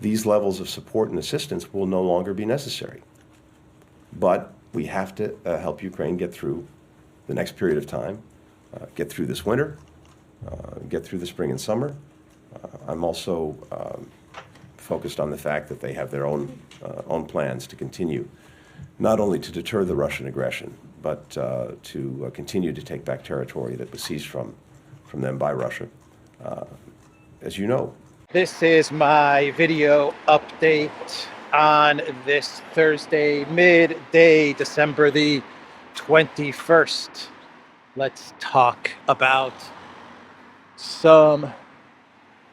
these levels of support and assistance will no longer be necessary. But we have to help Ukraine get through the next period of time, get through this winter, get through the spring and summer. I'm also focused on the fact that they have their own plans to continue, not only to deter the Russian aggression, but to continue to take back territory that was seized from them by Russia, as you know. This is my video update on this Thursday, midday, December the 21st. Let's talk about some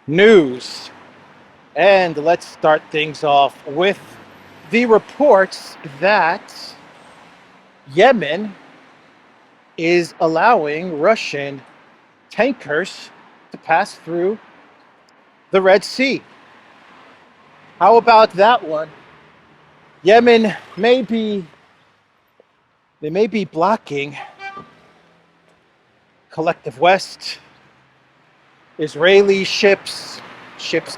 news. And let's start things off with the reports that Yemen is allowing Russian tankers to pass through the Red Sea. How about that one? Yemen may be blocking Collective West, Israeli ships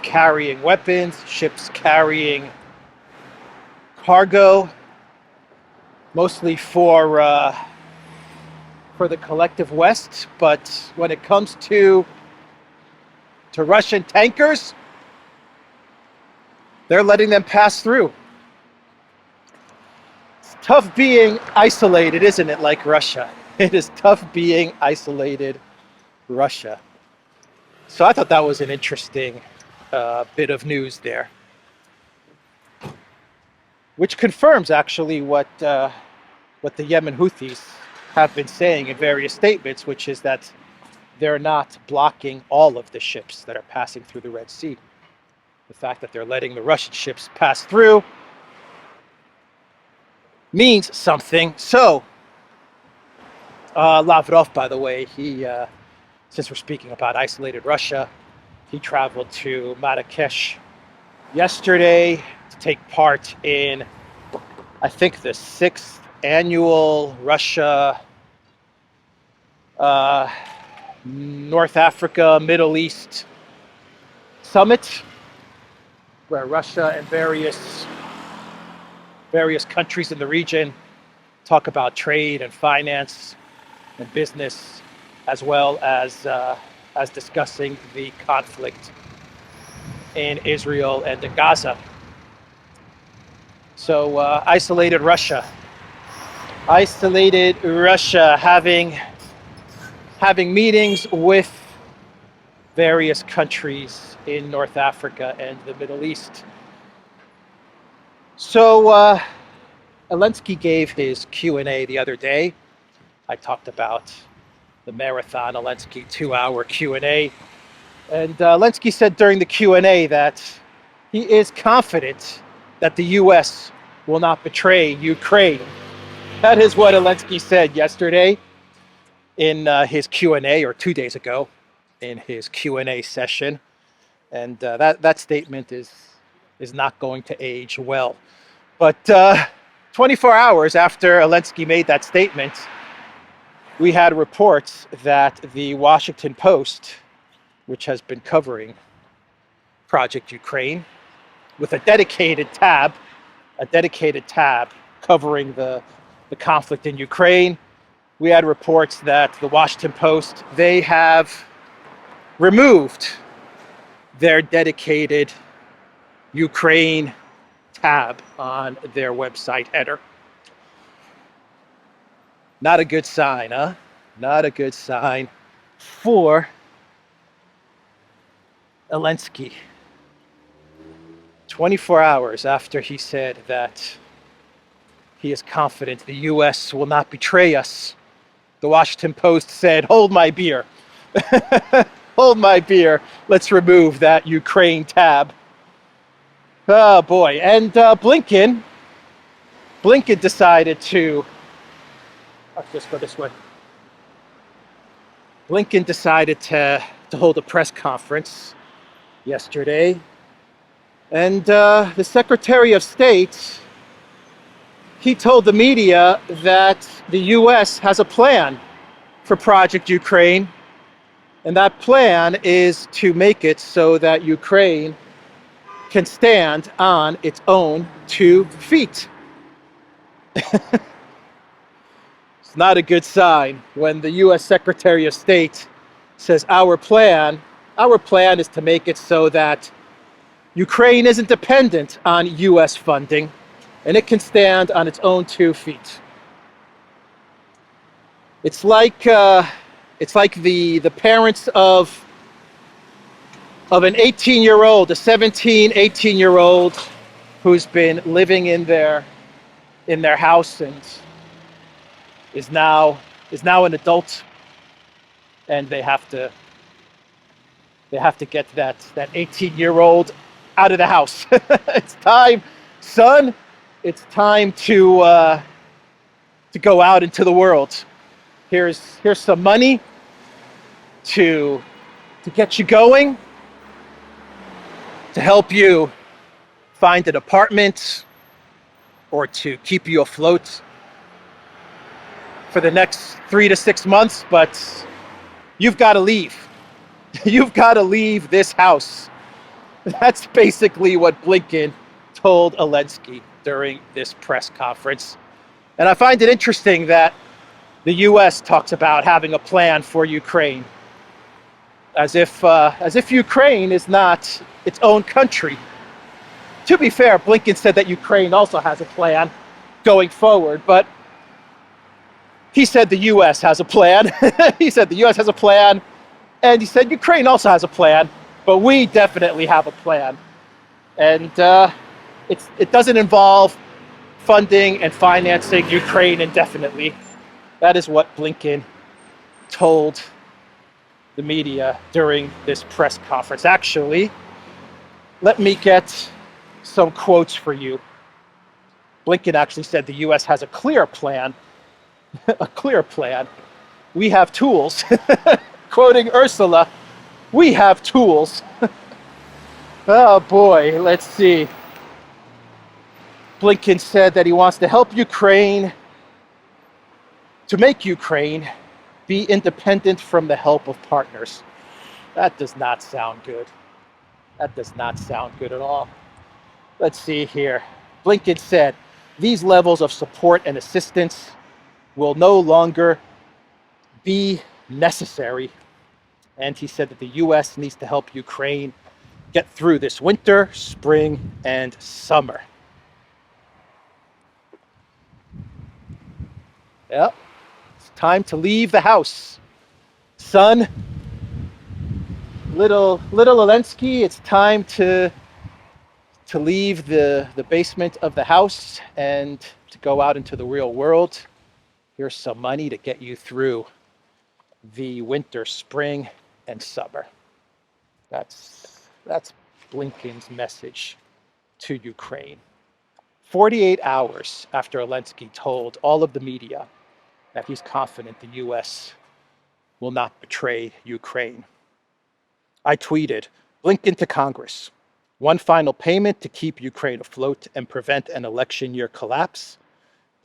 carrying weapons, ships carrying cargo, mostly for the Collective West. But when it comes to Russian tankers, they're letting them pass through. It's tough being isolated, isn't it, like Russia? It is tough being isolated Russia. So I thought that was an interesting bit of news there, which confirms actually what the Yemen Houthis have been saying in various statements, which is that they're not blocking all of the ships that are passing through the Red Sea. The fact that they're letting the Russian ships pass through means something. So Lavrov, by the way, he since we're speaking about isolated Russia, he traveled to Marrakesh yesterday to take part in, I think, the 6th annual Russia, North Africa, Middle East summit, where Russia and various countries in the region talk about trade and finance and business, as well as discussing the conflict in Israel and in Gaza. So isolated Russia having meetings with various countries in North Africa and the Middle East. So Zelensky gave his Q&A the other day. I talked about the marathon Zelensky 2-hour Q&A. And Zelensky said during the Q&A that he is confident that the U.S. will not betray Ukraine. That is what Zelensky said yesterday in his Q&A, or 2 days ago in his Q&A session. And that statement is not going to age well. But 24 hours after Zelensky made that statement, we had reports that the Washington Post, which has been covering Project Ukraine, with a dedicated tab covering the conflict in Ukraine, we had reports that the Washington Post, they have removed their dedicated Ukraine tab on their website header. Not a good sign, huh? Not a good sign for Zelensky. 24 hours after he said that he is confident the U.S. will not betray us, the Washington Post said, "Hold my beer." Hold my beer. Let's remove that Ukraine tab. Oh boy. And Blinken decided to, let's just go this way. Blinken decided to hold a press conference yesterday. And the Secretary of State, he told the media that the U.S. has a plan for Project Ukraine. And that plan is to make it so that Ukraine can stand on its own 2 feet. It's not a good sign when the US Secretary of State says our plan is to make it so that Ukraine isn't dependent on US funding and it can stand on its own 2 feet. It's like the parents of an 18-year-old, a 17, 18-year-old who's been living in their house and is now an adult, and they have to get that 18-year-old out of the house. It's time, son. It's time to go out into the world. Here's some money to get you going, to help you find an apartment, or to keep you afloat for the next 3 to 6 months, but you've got to leave. You've got to leave this house. That's basically what Blinken told Zelensky during this press conference. And I find it interesting that the US talks about having a plan for Ukraine, as if Ukraine is not its own country. To be fair, Blinken said that Ukraine also has a plan going forward, but he said the US has a plan. He said the US has a plan, and he said Ukraine also has a plan, but we definitely have a plan. And it doesn't involve funding and financing Ukraine indefinitely. That is what Blinken told the media during this press conference. Actually, let me get some quotes for you. Blinken actually said the US has a clear plan. A clear plan. We have tools. Quoting Ursula, we have tools. Oh boy, let's see. Blinken said that he wants to help Ukraine, to make Ukraine be independent from the help of partners. That does not sound good. That does not sound good at all. Let's see here. Blinken said these levels of support and assistance will no longer be necessary. And he said that the US needs to help Ukraine get through this winter, spring, and summer. Yep, it's time to leave the house. Son, little Zelensky, it's time to leave the basement of the house and to go out into the real world. Here's some money to get you through the winter, spring, and summer. That's Blinken's message to Ukraine. 48 hours after Zelensky told all of the media that he's confident the US will not betray Ukraine. I tweeted, Blinken to Congress. One final payment to keep Ukraine afloat and prevent an election year collapse.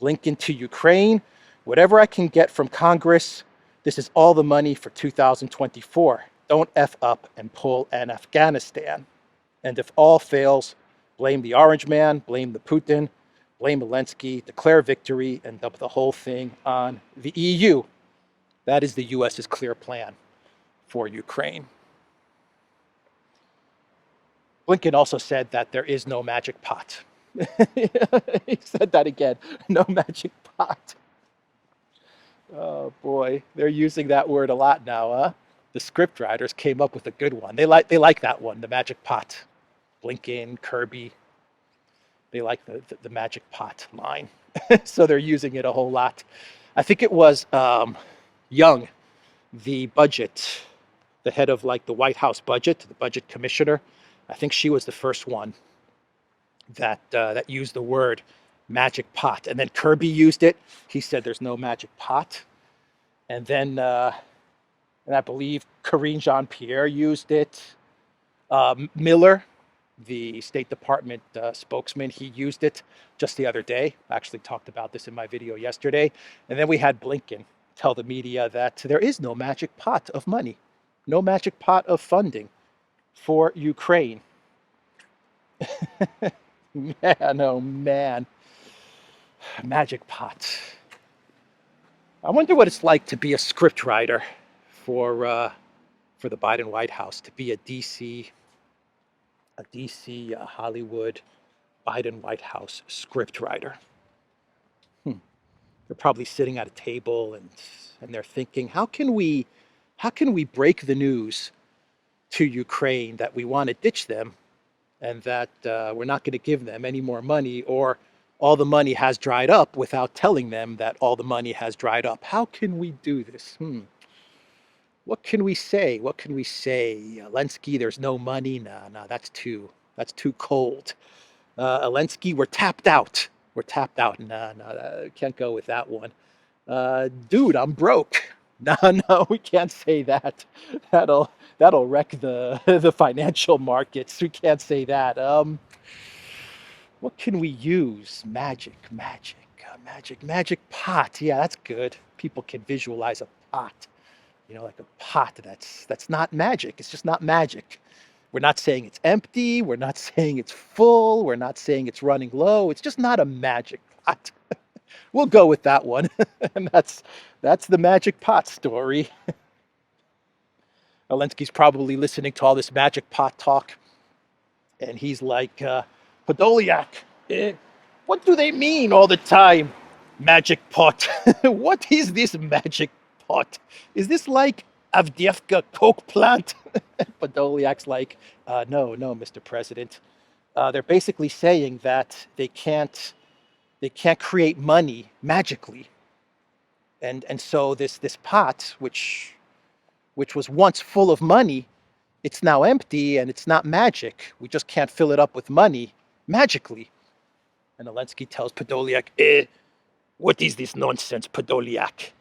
Blinken to Ukraine. Whatever I can get from Congress, this is all the money for 2024. Don't F up and pull an Afghanistan. And if all fails, blame the Orange Man, blame the Putin, blame Zelensky, declare victory, and dump the whole thing on the EU. That is the US's clear plan for Ukraine. Blinken also said that there is no magic pot. He said that again, no magic pot. Oh boy, they're using that word a lot now, huh? The scriptwriters came up with a good one. They like that one, the magic pot. Blinken, Kirby, they like the magic pot line. So they're using it a whole lot. I think it was Young, the budget, the head of like the White House budget, the budget commissioner. I think she was the first one that used the word magic pot. And then Kirby used it. He said there's no magic pot. And then, and I believe Karine Jean-Pierre used it. Miller, the State Department spokesman, he used it just the other day. I actually talked about this in my video yesterday. And then we had Blinken tell the media that there is no magic pot of money, no magic pot of funding for Ukraine. Man, oh man. Magic pot. I wonder what it's like to be a scriptwriter for the Biden White House, to be a DC Hollywood Biden White House scriptwriter. They're probably sitting at a table and they're thinking, how can we break the news to Ukraine that we want to ditch them and that we're not going to give them any more money, or all the money has dried up, without telling them that all the money has dried up? How can we do this? What can we say? What can we say? Zelensky, there's no money. Nah, that's too cold. Zelensky, we're tapped out. We're tapped out. Nah, can't go with that one. Dude, I'm broke. No, we can't say that. That'll wreck the the financial markets. We can't say that. What can we use? Magic pot. Yeah, that's good. People can visualize a pot. Like a pot that's not magic. It's just not magic. We're not saying it's empty. We're not saying it's full. We're not saying it's running low. It's just not a magic pot. We'll go with that one. And that's the magic pot story. Zelensky's probably listening to all this magic pot talk, and he's like, Podolyak, what do they mean all the time? Magic pot. What is this magic pot? Is this like Avdiivka coke plant? Podolyak's like, no, Mr. President. They're basically saying that they can't create money magically, and so this pot, which was once full of money, it's now empty and it's not magic. We just can't fill it up with money magically. And Zelensky tells Podolyak, what is this nonsense, Podolyak?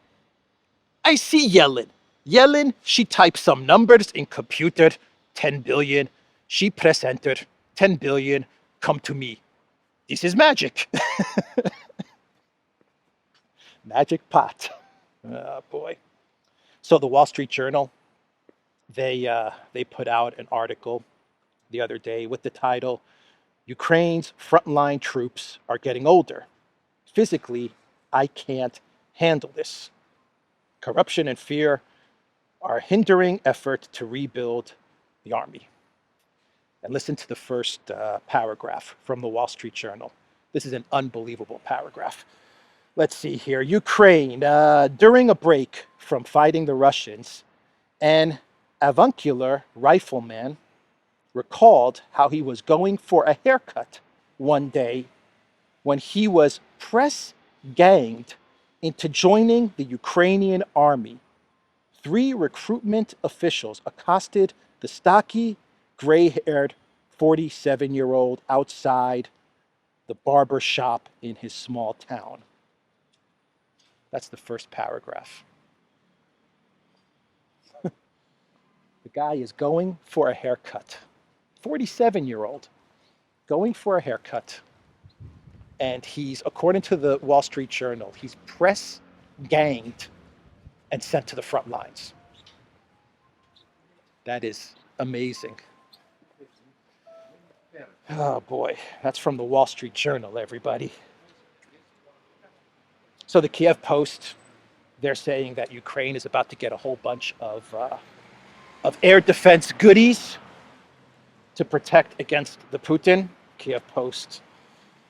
I see Yellen, she types some numbers in computer, 10 billion. She press enter, 10 billion, come to me. This is magic. Magic pot. Oh, boy. So the Wall Street Journal, they put out an article the other day with the title, Ukraine's frontline troops are getting older. Physically, I can't handle this. Corruption and fear are hindering effort to rebuild the army. And listen to the first paragraph from the Wall Street Journal. This is an unbelievable paragraph. Let's see here. Ukraine, during a break from fighting the Russians, an avuncular rifleman recalled how he was going for a haircut one day when he was press-ganged into joining the Ukrainian army. 3 recruitment officials accosted the stocky, gray-haired 47-year-old outside the barber shop in his small town. That's the first paragraph. The guy is going for a haircut. 47-year-old going for a haircut. And he's, according to the Wall Street Journal, he's press ganged and sent to the front lines. That is amazing. Oh boy, that's from the Wall Street Journal, everybody. So the Kiev Post, they're saying that Ukraine is about to get a whole bunch of air defense goodies to protect against the Putin. Kiev Post,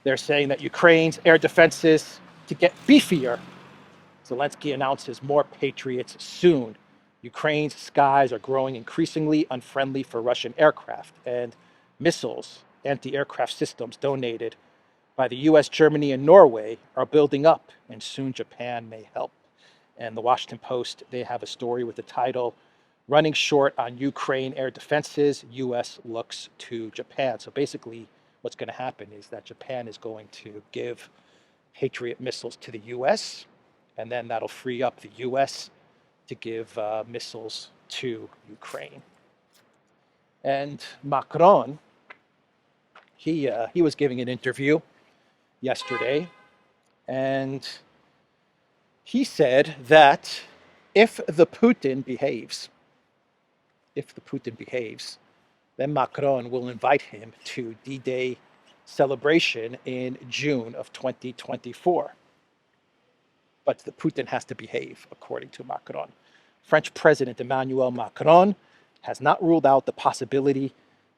they're saying that Ukraine's air defenses to get beefier. Zelensky announces more Patriots soon. Ukraine's skies are growing increasingly unfriendly for Russian aircraft, and missiles, anti-aircraft systems donated by the US, Germany, and Norway are building up, and soon Japan may help. And the Washington Post, they have a story with the title, Running Short on Ukraine Air Defenses, US Looks to Japan. So basically, what's going to happen is that Japan is going to give Patriot missiles to the US, and then that'll free up the US to give missiles to Ukraine. And Macron, he was giving an interview yesterday, and he said that if the Putin behaves, then Macron will invite him to D-Day celebration in June of 2024. But the Putin has to behave, according to Macron. French President Emmanuel Macron has not ruled out the possibility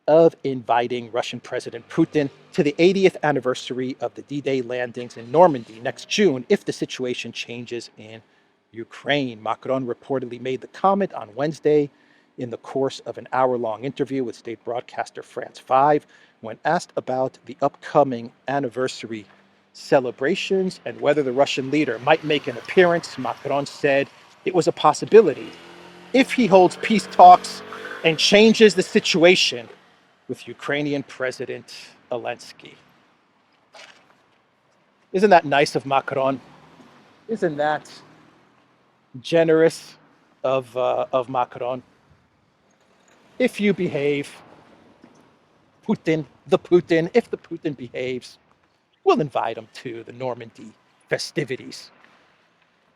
of inviting Russian President Putin to the 80th anniversary of the D-Day landings in Normandy next June if the situation changes in Ukraine. Macron reportedly made the comment on Wednesday in the course of an hour-long interview with state broadcaster France 5 when asked about the upcoming anniversary celebrations and whether the Russian leader might make an appearance. Macron said it was a possibility if he holds peace talks and changes the situation with Ukrainian President Zelensky. Isn't that nice of Macron? Isn't that generous of Macron? If you behave, if the Putin behaves, we'll invite him to the Normandy festivities.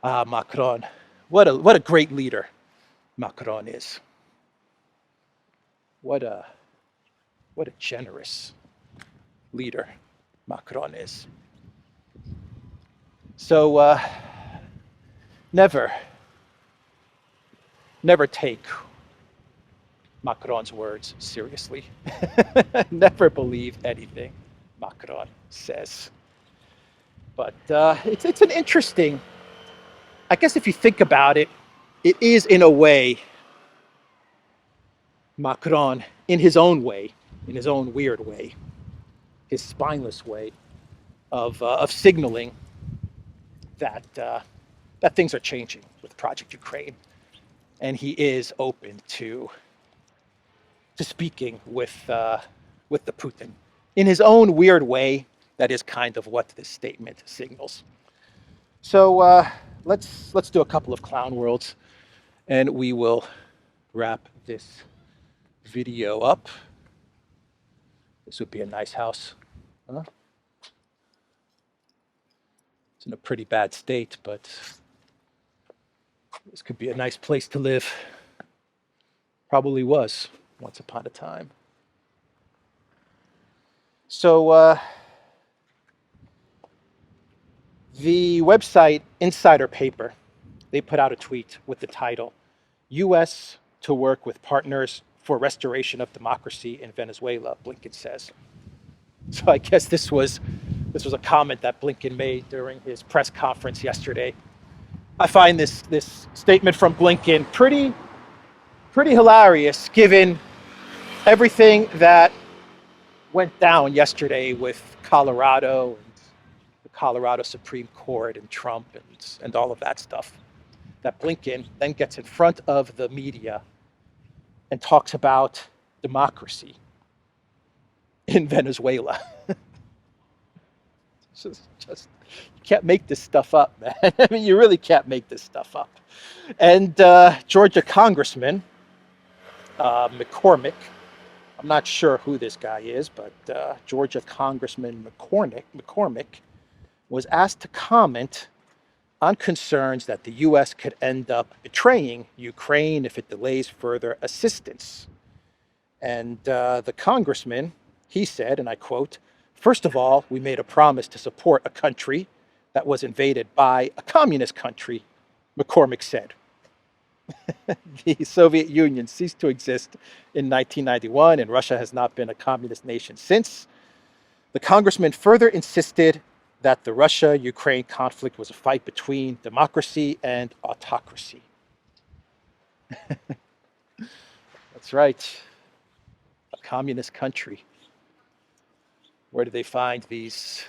Macron, what a great leader Macron is. What a generous leader Macron is. So never take Macron's words seriously. Never believe anything Macron says. But it's an interesting, I guess if you think about it, it is in a way Macron, in his own way, in his own weird way, his spineless way of signaling that that things are changing with Project Ukraine, and he is open to speaking with the Putin in his own weird way. That is kind of what this statement signals. So let's do a couple of clown worlds, and we will wrap this video up. This would be a nice house, huh? It's in a pretty bad state, but this could be a nice place to live. Probably was once upon a time. So the website Insider Paper, they put out a tweet with the title, U.S. to work with partners for restoration of democracy in Venezuela, Blinken says. So I guess this was a comment that Blinken made during his press conference yesterday. I find this statement from Blinken pretty hilarious, given everything that went down yesterday with Colorado and the Colorado Supreme Court and Trump and all of that stuff. That Blinken then gets in front of the media and talks about democracy in Venezuela. Just you can't make this stuff up, man. I mean, you really can't make this stuff up. And Georgia Congressman McCormick, I'm not sure who this guy is, but Georgia Congressman McCormick was asked to comment on concerns that the U.S. could end up betraying Ukraine if it delays further assistance. And the congressman, he said, and I quote, "First of all, we made a promise to support a country that was invaded by a communist country," McCormick said. The Soviet Union ceased to exist in 1991, and Russia has not been a communist nation since. The congressman further insisted that the Russia-Ukraine conflict was a fight between democracy and autocracy. That's right, a communist country. Where do they find these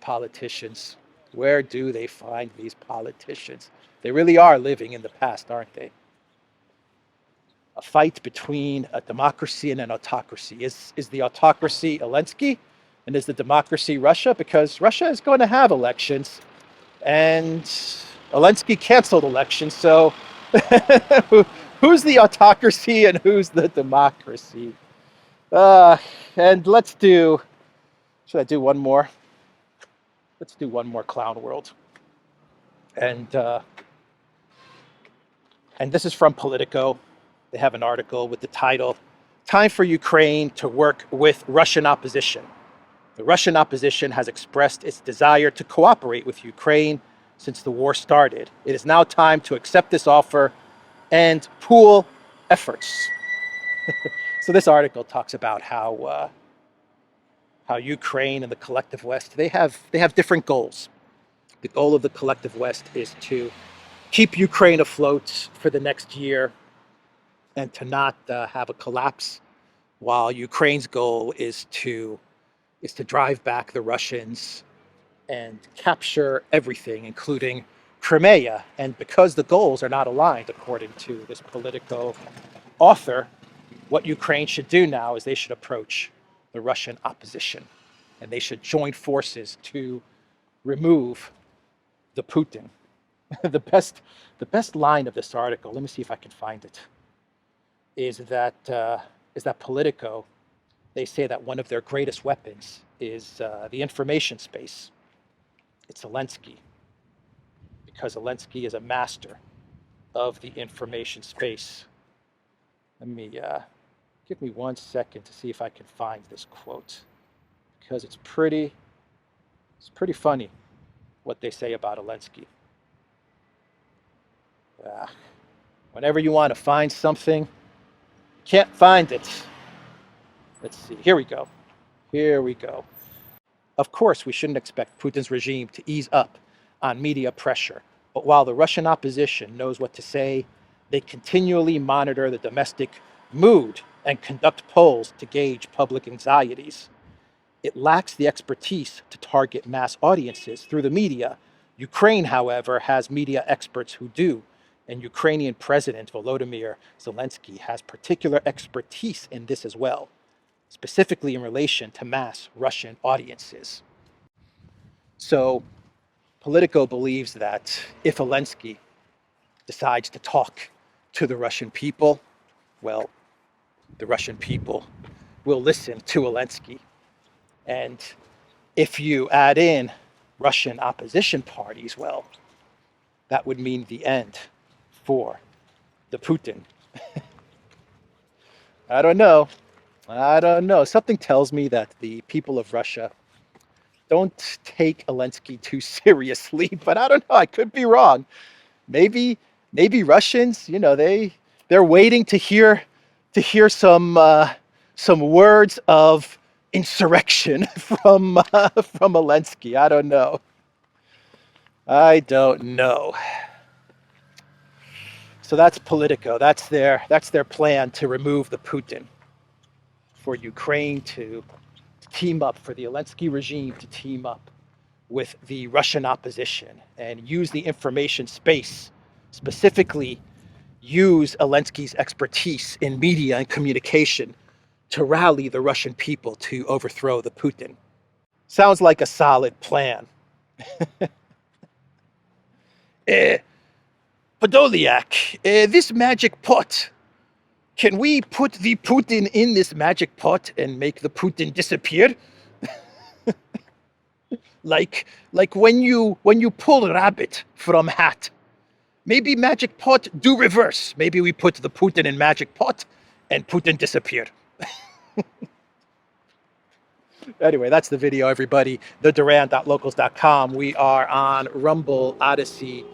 politicians? Where do they find these politicians? They really are living in the past, aren't they? A fight between a democracy and an autocracy. Is the autocracy Zelensky? And is the democracy Russia? Because Russia is going to have elections, and Zelensky canceled elections. So who's the autocracy and who's the democracy? And let's do, should I do one more? Let's do one more clown world. And this is from Politico. They have an article with the title, time for Ukraine to work with Russian opposition. The Russian opposition has expressed its desire to cooperate with Ukraine since the war started. It is now time to accept this offer and pool efforts. So this article talks about how Ukraine and the collective West, they have different goals. The goal of the collective West is to keep Ukraine afloat for the next year and to not have a collapse, while Ukraine's goal is to drive back the Russians and capture everything, including Crimea. And because the goals are not aligned, according to this Politico author, what Ukraine should do now is they should approach the Russian opposition and they should join forces to remove the Putin. The best line of this article, let me see if I can find it, is that Politico, they say that one of their greatest weapons is the information space. It's Zelensky, because Zelensky is a master of the information space. Let me give me 1 second to see if I can find this quote, because it's pretty funny what they say about Zelensky. Whenever you want to find something, can't find it. Let's see. Here we go. Here we go. Of course, we shouldn't expect Putin's regime to ease up on media pressure. But while the Russian opposition knows what to say, they continually monitor the domestic mood and conduct polls to gauge public anxieties. It lacks the expertise to target mass audiences through the media. Ukraine, however, has media experts who do, and Ukrainian President Volodymyr Zelensky has particular expertise in this as well, specifically in relation to mass Russian audiences. So Politico believes that if Zelensky decides to talk to the Russian people, well, the Russian people will listen to Zelensky. And if you add in Russian opposition parties, well, that would mean the end for the Putin. I don't know. Something tells me that the people of Russia don't take Zelensky too seriously, but I don't know. I could be wrong. Maybe Russians, they're waiting to hear some words of insurrection from Zelensky. I don't know. So that's Politico. That's their plan to remove the Putin, for Ukraine to team up, for the Zelensky regime to team up with the Russian opposition and use the information space, specifically use Zelensky's expertise in media and communication to rally the Russian people to overthrow the Putin. Sounds like a solid plan. Podolyak, this magic pot, can we put the Putin in this magic pot and make the Putin disappear? like when you pull a rabbit from hat. Maybe magic pot do reverse. Maybe we put the Putin in magic pot and Putin disappeared. Anyway, that's the video, everybody. theduran.locals.com. We are on Rumble, ODYSEE,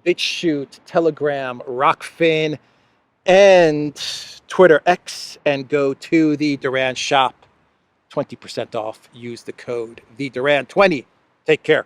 BitChute, Telegram, Rockfin, and Twitter X, and go to the Duran shop. 20% off. Use the code TheDuran20. Take care.